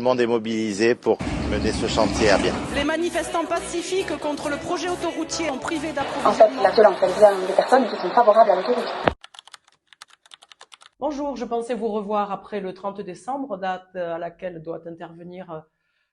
Tout le monde est mobilisé pour mener ce chantier à bien. Les manifestants pacifiques contre le projet autoroutier ont privé d'approvisionnement. En fait, la violence, elle vient des personnes qui sont favorables à l'autoroute. Bonjour, je pensais vous revoir après le 30 décembre, date à laquelle doit intervenir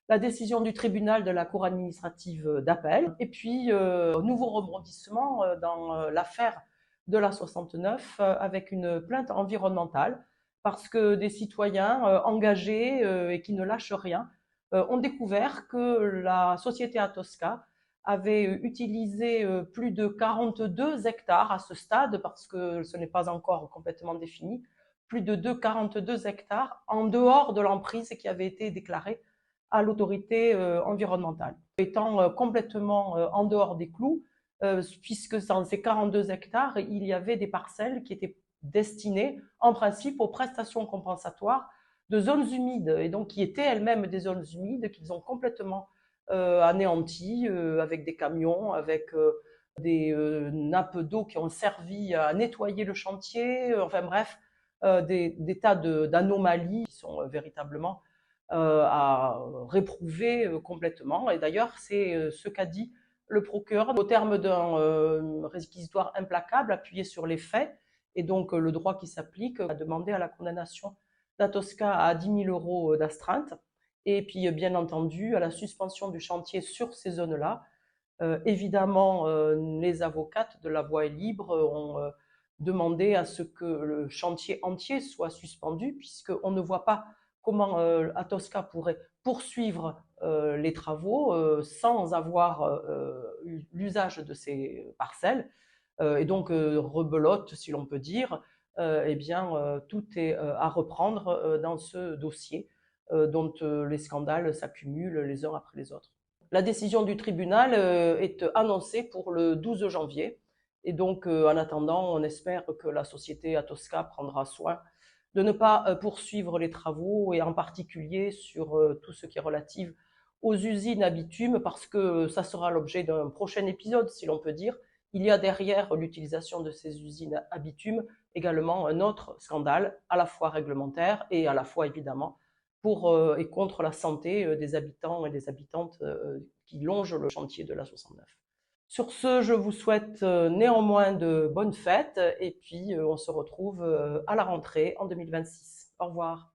la décision du tribunal de la Cour administrative d'appel. Et puis, nouveau rebondissement dans l'affaire de la 69 avec une plainte environnementale parce que des citoyens engagés et qui ne lâchent rien ont découvert que la société Atosca avait utilisé plus de 42 hectares à ce stade, parce que ce n'est pas encore complètement défini, plus de 42 hectares en dehors de l'emprise qui avait été déclarée à l'autorité environnementale. Étant complètement en dehors des clous, puisque dans ces 42 hectares, il y avait des parcelles qui étaient destinées en principe aux prestations compensatoires de zones humides, et donc qui étaient elles-mêmes des zones humides qu'ils ont complètement anéanties avec des camions, avec des nappes d'eau qui ont servi à nettoyer le chantier, enfin bref, des tas d'anomalies qui sont véritablement à réprouver complètement. Et d'ailleurs, c'est ce qu'a dit le procureur au terme d'un réquisitoire implacable appuyé sur les faits, et donc le droit qui s'applique a demandé à la condamnation d'Atosca à 10 000 euros d'astreinte, et puis bien entendu à la suspension du chantier sur ces zones-là. Évidemment, les avocates de La Voie est libre ont demandé à ce que le chantier entier soit suspendu, puisqu'on ne voit pas comment Atosca pourrait poursuivre les travaux sans avoir l'usage de ces parcelles. Et donc, rebelote, si l'on peut dire, eh bien, tout est à reprendre dans ce dossier dont les scandales s'accumulent les uns après les autres. La décision du tribunal est annoncée pour le 12 janvier. Et donc, en attendant, on espère que la société Atosca prendra soin de ne pas poursuivre les travaux, et en particulier sur tout ce qui est relatif aux usines à bitume, parce que ça sera l'objet d'un prochain épisode, si l'on peut dire. Il y a derrière l'utilisation de ces usines à bitume également un autre scandale, à la fois réglementaire et à la fois évidemment pour et contre la santé des habitants et des habitantes qui longent le chantier de la 69. Sur ce, je vous souhaite néanmoins de bonnes fêtes, et puis on se retrouve à la rentrée en 2026. Au revoir.